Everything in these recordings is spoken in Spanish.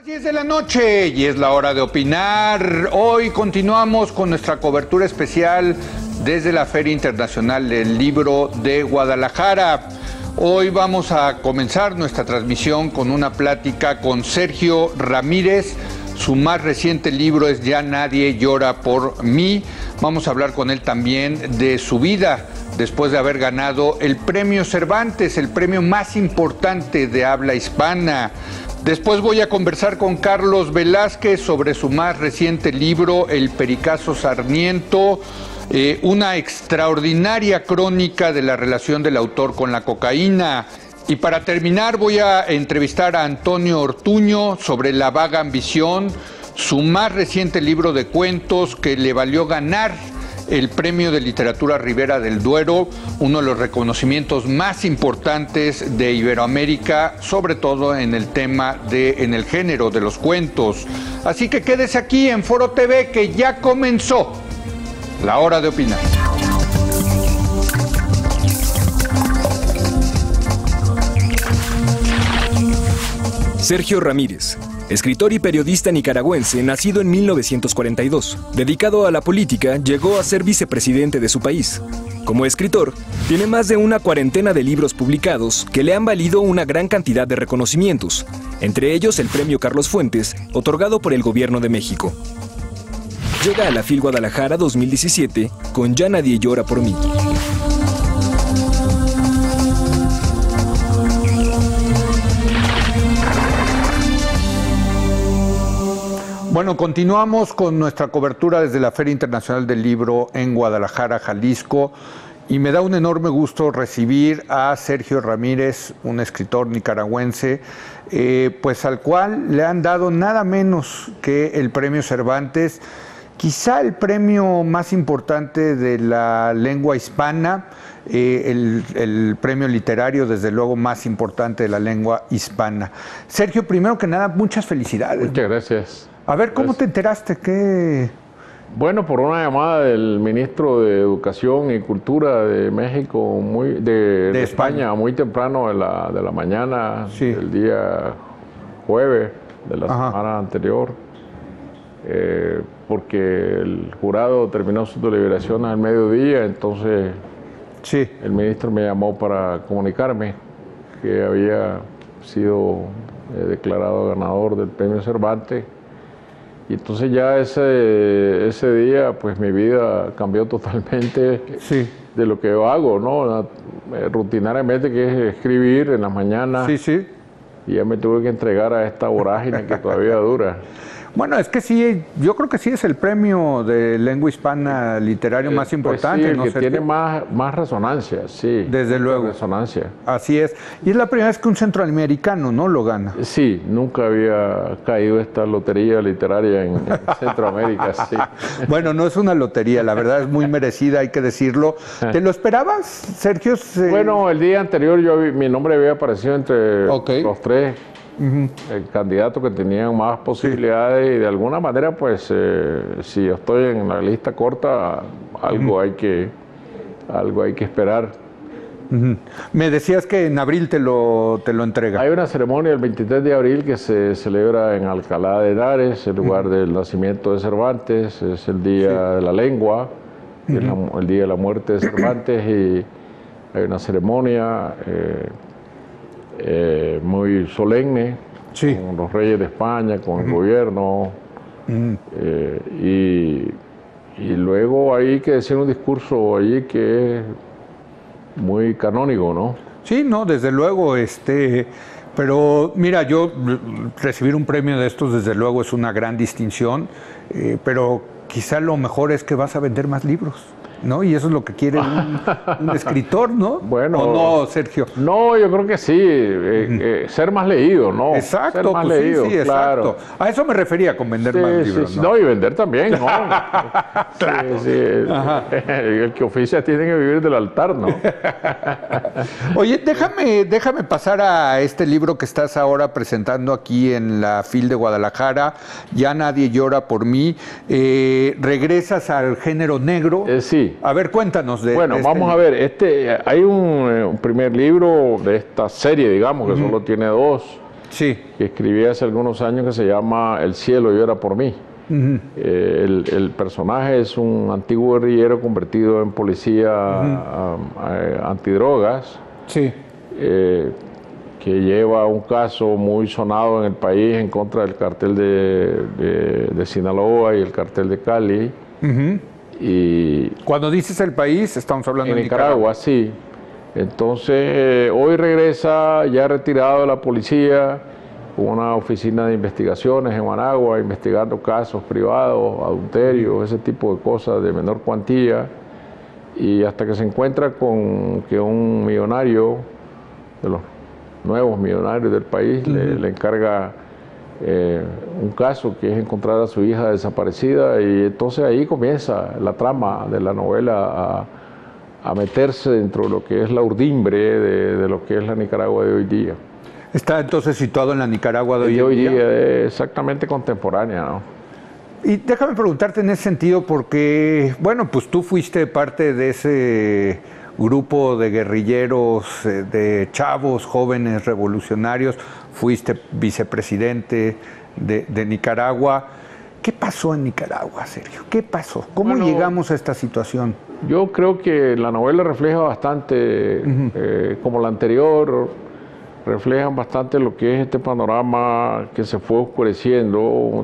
10 de la noche y es la hora de opinar. Hoy continuamos con nuestra cobertura especial desde la Feria Internacional del Libro de Guadalajara. Hoy vamos a comenzar nuestra transmisión con una plática con Sergio Ramírez. Su más reciente libro es Ya nadie llora por mí. Vamos a hablar con él también de su vida después de haber ganado el Premio Cervantes, el premio más importante de habla hispana. Después voy a conversar con Carlos Velázquez sobre su más reciente libro, El Pericazo Sarmiento, una extraordinaria crónica de la relación del autor con la cocaína. Y para terminar voy a entrevistar a Antonio Ortuño sobre La vaga ambición, su más reciente libro de cuentos que le valió ganar el Premio de Literatura Ribera del Duero, uno de los reconocimientos más importantes de Iberoamérica, sobre todo en el en el género de los cuentos. Así que quédese aquí en Foro TV, que ya comenzó la hora de opinar. Sergio Ramírez, escritor y periodista nicaragüense, nacido en 1942. Dedicado a la política, llegó a ser vicepresidente de su país. Como escritor, tiene más de una cuarentena de libros publicados que le han valido una gran cantidad de reconocimientos, entre ellos el Premio Carlos Fuentes, otorgado por el Gobierno de México. Llega a la FIL Guadalajara 2017 con Ya nadie llora por mí. Bueno, continuamos con nuestra cobertura desde la Feria Internacional del Libro en Guadalajara, Jalisco, y me da un enorme gusto recibir a Sergio Ramírez, un escritor nicaragüense, pues al cual le han dado nada menos que el Premio Cervantes, quizá el premio más importante de la lengua hispana, el premio literario, desde luego, más importante de la lengua hispana. Sergio, primero que nada, muchas felicidades. Muchas gracias. A ver, ¿cómo te enteraste? ¿Qué? Bueno, por una llamada del ministro de Educación y Cultura de México, de España, muy temprano de la mañana, sí, del día jueves de la semana anterior, porque el jurado terminó su deliberación al mediodía, entonces sí, el ministro me llamó para comunicarme que había sido declarado ganador del Premio Cervantes. Y entonces ya ese día, pues mi vida cambió totalmente, sí, de lo que yo hago, ¿no? Rutinariamente, que es escribir en las mañanas. Sí, sí. Y ya me tuve que entregar a esta vorágine que todavía dura. Bueno, es que sí, yo creo que sí es el premio de lengua hispana literario más importante. Pues sí, el que tiene más resonancia, sí. Desde luego. Resonancia. Así es. Y es la primera vez que un centroamericano, ¿no?, lo gana. Sí, nunca había caído esta lotería literaria en Centroamérica, sí. Bueno, no es una lotería, la verdad es muy merecida, hay que decirlo. ¿Te lo esperabas, Sergio? Bueno, el día anterior mi nombre había aparecido entre los tres candidatos que tenían más posibilidades, sí, y de alguna manera, pues, si yo estoy en la lista corta, algo hay que esperar. Me decías que en abril te lo entrega. Hay una ceremonia el 23 de abril que se celebra en Alcalá de Henares, el lugar del nacimiento de Cervantes, es el Día de la Lengua, el día de la muerte de Cervantes, y hay una ceremonia muy solemne, sí, con los reyes de España, con el gobierno, y luego hay que decir un discurso allí que es muy canónico, ¿no? Sí, no, desde luego, pero mira, recibir un premio de estos desde luego es una gran distinción, pero quizá lo mejor es que vas a vender más libros, ¿no? Y eso es lo que quiere un escritor, ¿no? Bueno, ¿o no, Sergio? No, yo creo que sí, ser más leído, ¿no? Exacto, ser más leído, sí, claro. Exacto. A eso me refería con vender más libros, ¿no? No, y vender también, ¿no? Claro. Sí, el que oficia tiene que vivir del altar, ¿no? Oye, déjame pasar a este libro que estás ahora presentando aquí en la FIL de Guadalajara, Ya nadie llora por mí. Regresas al género negro. Sí. A ver, cuéntanos de Bueno, vamos a ver, hay un primer libro de esta serie, digamos, que solo tiene dos, Sí. Que escribí hace algunos años, que se llama El cielo llora por mí. El personaje es un antiguo guerrillero convertido en policía antidrogas, sí. Que lleva un caso muy sonado en el país en contra del cartel de Sinaloa y el cartel de Cali. Y cuando dices el país, estamos hablando de Nicaragua. Sí. Entonces, hoy regresa ya retirado de la policía, con una oficina de investigaciones en Managua, investigando casos privados, adulterios, ese tipo de cosas de menor cuantía, y hasta que se encuentra con que un millonario, de los nuevos millonarios del país, le encarga un caso, que es encontrar a su hija desaparecida, y entonces ahí comienza la trama de la novela a meterse dentro de lo que es la urdimbre de lo que es la Nicaragua de hoy día. Está entonces situado en la Nicaragua de hoy día. Exactamente contemporánea, ¿no? Y déjame preguntarte en ese sentido, porque, bueno, pues tú fuiste parte de ese grupo de guerrilleros, de chavos, jóvenes revolucionarios, fuiste vicepresidente de Nicaragua. ¿Qué pasó en Nicaragua, Sergio? ¿Qué pasó? ¿Cómo llegamos a esta situación? Yo creo que la novela refleja bastante, como la anterior, reflejan bastante lo que es este panorama que se fue oscureciendo.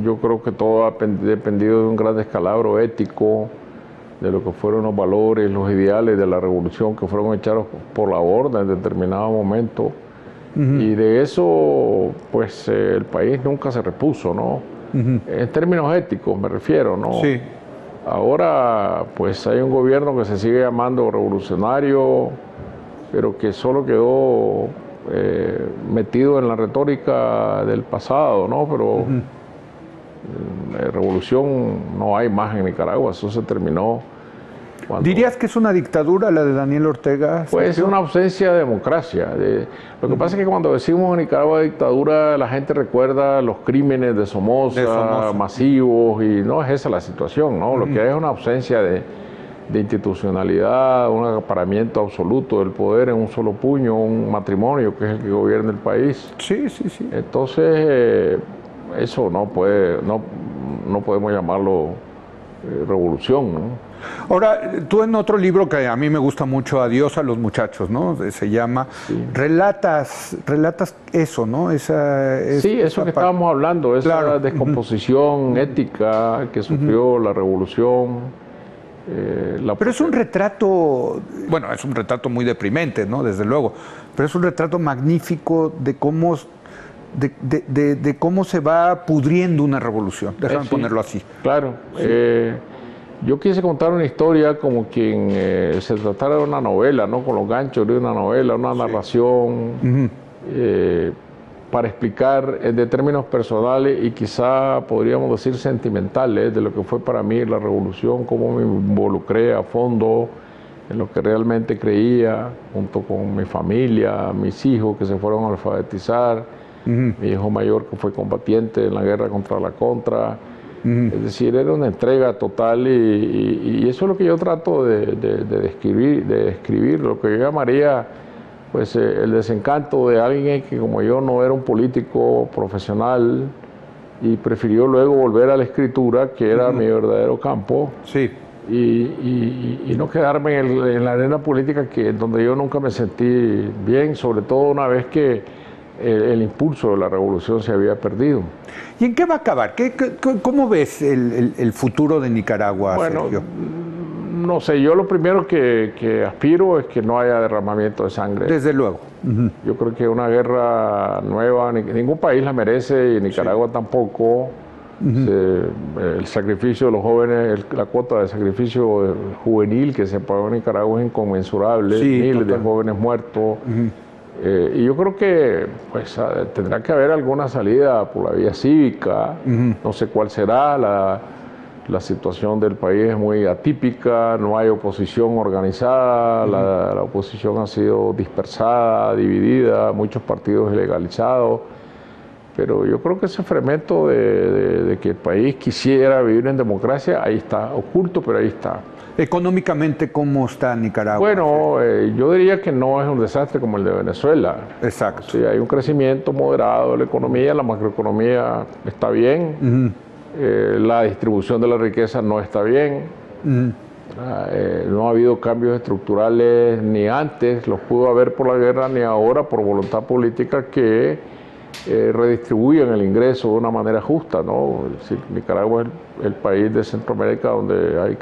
Yo creo que todo ha dependido de un gran descalabro ético, de lo que fueron los valores, los ideales de la revolución que fueron echados por la borda en determinado momento. Y de eso, pues, el país nunca se repuso, ¿no? En términos éticos me refiero, ¿no? Sí. Ahora, pues, hay un gobierno que se sigue llamando revolucionario, pero que solo quedó metido en la retórica del pasado, ¿no? Pero revolución no hay más en Nicaragua, eso se terminó. ¿Dirías que es una dictadura la de Daniel Ortega? Pues es una ausencia de democracia. Lo que pasa es que cuando decimos en Nicaragua dictadura, la gente recuerda los crímenes de Somoza, masivos, y no es esa la situación, ¿no? Lo que hay es una ausencia de institucionalidad, un acaparamiento absoluto del poder en un solo puño, un matrimonio que es el que gobierna el país. Sí, sí, sí. Entonces, eso no podemos llamarlo revolución, ¿no? Ahora, tú en otro libro que a mí me gusta mucho, Adiós a los muchachos, ¿no? Se llama, relatas eso, ¿no? Sí, eso que estábamos hablando, esa descomposición ética que sufrió la revolución. Pero es un retrato, bueno, es un retrato muy deprimente, ¿no? Desde luego, pero es un retrato magnífico de cómo se va pudriendo una revolución. Déjame ponerlo así. Claro. Sí. Yo quise contar una historia como quien se tratara de una novela, ¿no? Con los ganchos de una novela, una narración, para explicar de términos personales y quizá podríamos decir sentimentales de lo que fue para mí la revolución, cómo me involucré a fondo en lo que realmente creía, junto con mi familia, mis hijos que se fueron a alfabetizar, mi hijo mayor que fue combatiente en la guerra contra la Contra. Es decir, era una entrega total y eso es lo que yo trato de describir, lo que yo llamaría pues, el desencanto de alguien que como yo no era un político profesional y prefirió luego volver a la escritura, que era mi verdadero campo, sí. y no quedarme en la arena política donde yo nunca me sentí bien, sobre todo una vez que el impulso de la revolución se había perdido. ¿Y en qué va a acabar? ¿Cómo ves el futuro de Nicaragua, Sergio? No sé, yo lo primero que aspiro es que no haya derramamiento de sangre. Desde luego. Yo creo que una guerra nueva, ningún país la merece y Nicaragua tampoco. El sacrificio de los jóvenes, la cuota de sacrificio juvenil que se pagó en Nicaragua es inconmensurable, miles de jóvenes muertos. Y yo creo que pues, tendrá que haber alguna salida por la vía cívica, no sé cuál será, la situación del país es muy atípica, no hay oposición organizada, la oposición ha sido dispersada, dividida, muchos partidos ilegalizados, pero yo creo que ese fermento de que el país quisiera vivir en democracia, ahí está, oculto, pero ahí está. Económicamente, ¿cómo está Nicaragua? Bueno, yo diría que no es un desastre como el de Venezuela. Exacto. Sí, hay un crecimiento moderado de la economía, la macroeconomía está bien, la distribución de la riqueza no está bien, no ha habido cambios estructurales ni antes, los pudo haber por la guerra, ni ahora por voluntad política que redistribuyen el ingreso de una manera justa, ¿no? Es decir, Nicaragua es el país de Centroamérica donde hay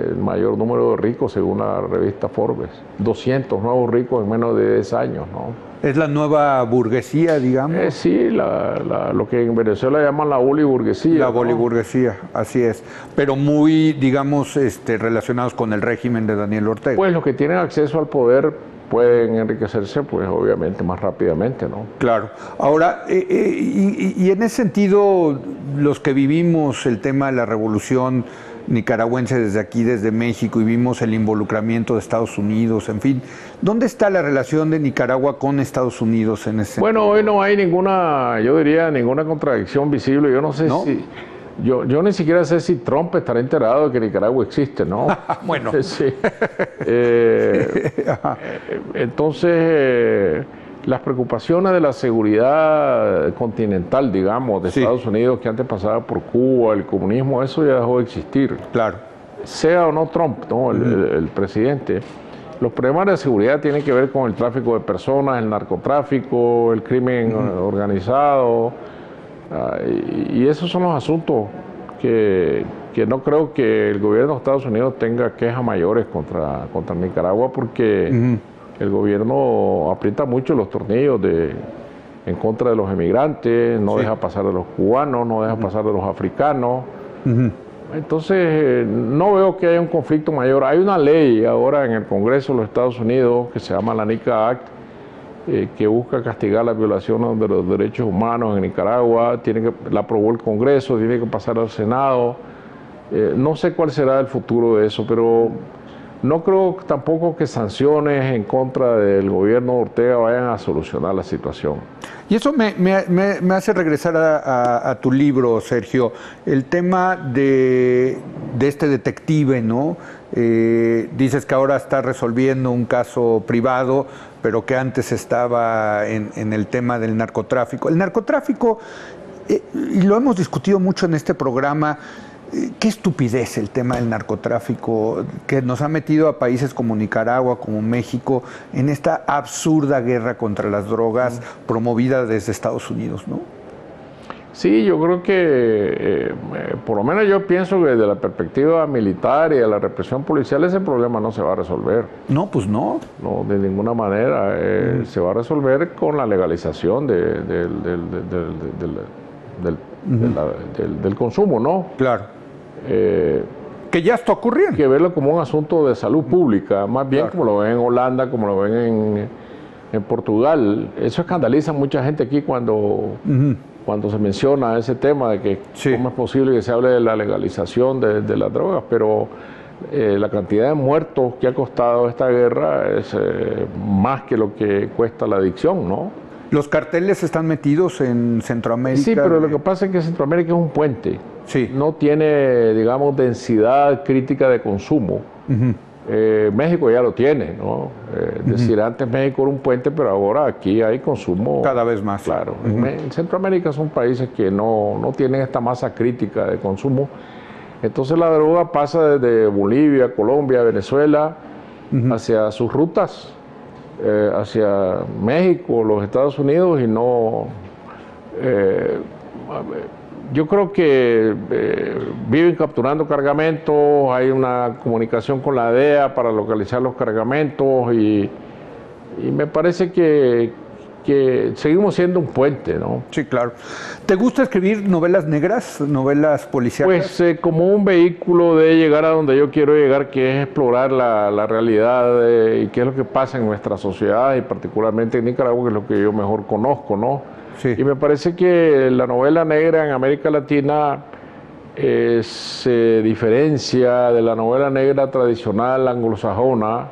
el mayor número de ricos, según la revista Forbes. 200 nuevos ricos en menos de 10 años, ¿no? ¿Es la nueva burguesía, digamos? Sí, lo que en Venezuela llaman la boliburguesía. La boliburguesía, ¿no? Así es. Pero muy, digamos, relacionados con el régimen de Daniel Ortega. Pues los que tienen acceso al poder pueden enriquecerse, pues obviamente más rápidamente, ¿no? Claro. Ahora, y en ese sentido, los que vivimos el tema de la revolución nicaragüense desde aquí, desde México, y vimos el involucramiento de Estados Unidos, en fin, ¿dónde está la relación de Nicaragua con Estados Unidos en ese sentido? Bueno, hoy no hay ninguna, yo diría, ninguna contradicción visible. Yo no sé si... Yo ni siquiera sé si Trump estará enterado de que Nicaragua existe, ¿no? Bueno. Sí. Entonces, las preocupaciones de la seguridad continental, digamos, de Estados Unidos, que antes pasaba por Cuba, el comunismo, eso ya dejó de existir. Claro. Sea o no Trump, ¿no? El presidente. Los problemas de seguridad tienen que ver con el tráfico de personas, el narcotráfico, el crimen organizado. Y esos son los asuntos que no creo que el gobierno de Estados Unidos tenga quejas mayores contra Nicaragua, porque el gobierno aprieta mucho los tornillos en contra de los emigrantes, no deja pasar a los cubanos, no deja pasar a los africanos. Entonces no veo que haya un conflicto mayor. Hay una ley ahora en el Congreso de los Estados Unidos que se llama la NICA Act, que busca castigar las violaciones de los derechos humanos en Nicaragua. La aprobó el Congreso, tiene que pasar al Senado. No sé cuál será el futuro de eso, pero no creo tampoco que sanciones en contra del gobierno de Ortega vayan a solucionar la situación. Y eso me hace regresar a tu libro, Sergio, el tema de este detective, ¿no? Dices que ahora está resolviendo un caso privado, pero que antes estaba en el tema del narcotráfico. El narcotráfico, y lo hemos discutido mucho en este programa, qué estupidez el tema del narcotráfico, que nos ha metido a países como Nicaragua, como México, en esta absurda guerra contra las drogas promovida desde Estados Unidos, ¿no? Sí, yo creo que, por lo menos yo pienso que desde la perspectiva militar y de la represión policial ese problema no se va a resolver. No, pues no. No, de ninguna manera. Se va a resolver con la legalización del consumo, ¿no? Claro. Que ya está ocurriendo. Hay que verlo como un asunto de salud pública, más bien como lo ven en Holanda, como lo ven en Portugal. Eso escandaliza a mucha gente aquí cuando se menciona ese tema de que cómo es posible que se hable de la legalización de las drogas, pero la cantidad de muertos que ha costado esta guerra es más que lo que cuesta la adicción, ¿no? ¿Los carteles están metidos en Centroamérica? Sí, pero lo que pasa es que Centroamérica es un puente. Sí. No tiene, digamos, densidad crítica de consumo. México ya lo tiene, ¿no? Es decir, antes México era un puente, pero ahora aquí hay consumo. Cada vez más. Claro. En Centroamérica son países que no tienen esta masa crítica de consumo. Entonces la droga pasa desde Bolivia, Colombia, Venezuela, hacia sus rutas, hacia México, los Estados Unidos, y no... yo creo que viven capturando cargamentos, hay una comunicación con la DEA para localizar los cargamentos y me parece que seguimos siendo un puente, ¿no? Sí, claro. ¿Te gusta escribir novelas negras, novelas policíacas? Pues como un vehículo de llegar a donde yo quiero llegar, que es explorar la realidad y qué es lo que pasa en nuestra sociedad y particularmente en Nicaragua, que es lo que yo mejor conozco, ¿no? Sí. Y me parece que la novela negra en América Latina se diferencia de la novela negra tradicional anglosajona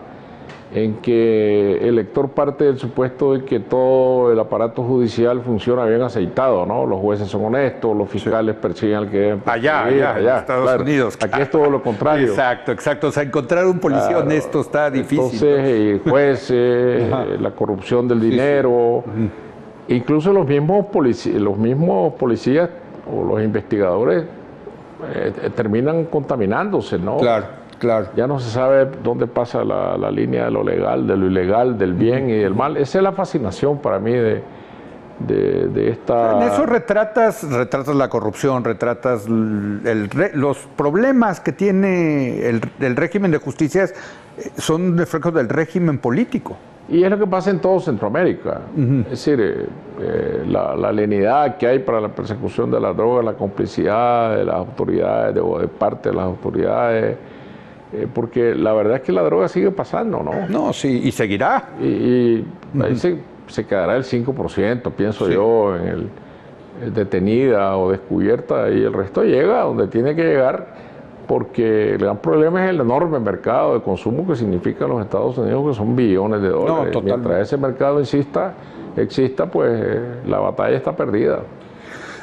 en que el lector parte del supuesto de que todo el aparato judicial funciona bien aceitado, ¿no? Los jueces son honestos, los fiscales persiguen al que deben perseguir. Allá, en Estados Unidos. Aquí es todo lo contrario. Exacto. O sea, encontrar un policía honesto está difícil. Entonces, jueces, la corrupción del dinero, incluso los mismos policías o los investigadores terminan contaminándose, ¿no? Claro. Ya no se sabe dónde pasa la línea de lo legal, de lo ilegal, del bien y del mal. Esa es la fascinación para mí de esta... En eso retratas la corrupción, retratas los problemas que tiene el régimen de justicia, son reflejos del régimen político. Y es lo que pasa en todo Centroamérica. Es decir, la lenidad que hay para la persecución de la droga, la complicidad de las autoridades, de parte de las autoridades, porque la verdad es que la droga sigue pasando, ¿no? No, sí, y seguirá. Y ahí se quedará el 5%, pienso yo, en el detenida o descubierta, y el resto llega a donde tiene que llegar, porque el gran problema es el enorme mercado de consumo que significan los Estados Unidos, que son billones de dólares. No, mientras ese mercado exista, pues la batalla está perdida.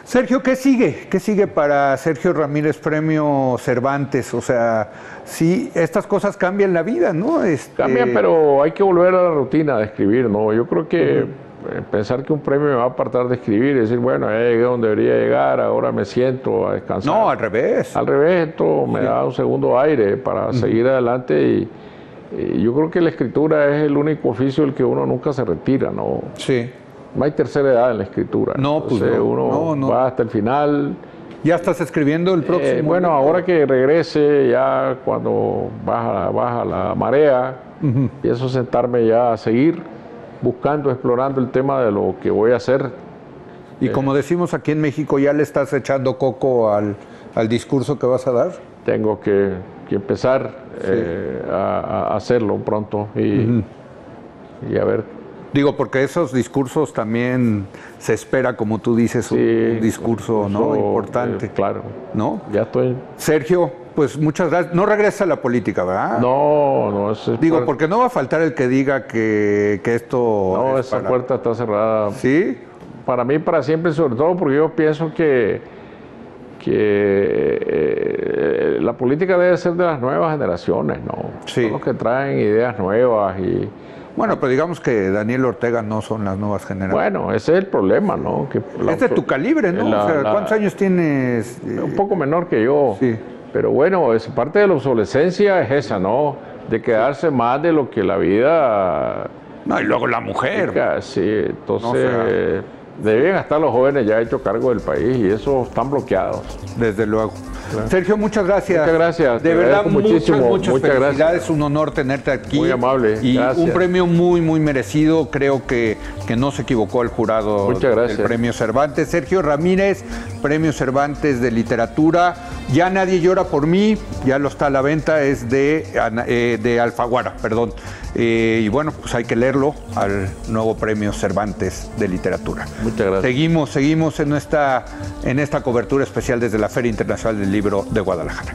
Sergio, ¿qué sigue? ¿Qué sigue para Sergio Ramírez Premio Cervantes? O sea, sí, estas cosas cambian la vida, ¿no? Cambian, pero hay que volver a la rutina de escribir, ¿no? Yo creo que pensar que un premio me va a apartar de escribir y decir, bueno, ya llegué donde debería llegar, ahora me siento a descansar. No, al revés. Al revés, esto me da un segundo aire para seguir adelante y yo creo que la escritura es el único oficio del que uno nunca se retira, ¿no? Sí. No hay tercera edad en la escritura. No, pues uno va hasta el final. ¿Ya estás escribiendo el próximo? Bueno, ahora que regrese, ya cuando baja la marea, empiezo a sentarme ya a seguir buscando, explorando el tema de lo que voy a hacer. Y como decimos aquí en México, ¿ya le estás echando coco al discurso que vas a dar? Tengo que empezar a hacerlo pronto y a ver. Digo, porque esos discursos también se espera, como tú dices, un discurso, ¿no? Importante. Claro. ¿No? Ya estoy. Sergio, pues muchas gracias. No regresa a la política, ¿verdad? No. Digo, porque no va a faltar el que diga que esto... No, esa puerta está cerrada. ¿Sí? Para mí, para siempre, sobre todo porque yo pienso que la política debe ser de las nuevas generaciones, ¿no? Sí. Son los que traen ideas nuevas y... Bueno, pero digamos que Daniel Ortega no son las nuevas generaciones. Bueno, ese es el problema, ¿no? Que es de tu calibre, ¿no? O sea, ¿cuántos años tienes? Un poco menor que yo. Sí. Pero bueno, parte de la obsolescencia es esa, ¿no? De quedarse más de lo que la vida... No, y luego la mujer. Sí, entonces deben estar los jóvenes ya hechos cargo del país y eso están bloqueados. Desde luego. Claro. Sergio, muchas gracias. Muchas gracias. De verdad, muchas felicidades. Gracias. Un honor tenerte aquí. Muy amable. Y gracias. Un premio muy merecido. Creo que no se equivocó el jurado del Premio Cervantes. Sergio Ramírez, Premio Cervantes de Literatura. Ya nadie llora por mí. Ya lo está a la venta. Es de Alfaguara, perdón. Y bueno, pues hay que leerlo al nuevo Premio Cervantes de Literatura. Muchas gracias. Seguimos en esta cobertura especial desde la Feria Internacional del Libro de Guadalajara.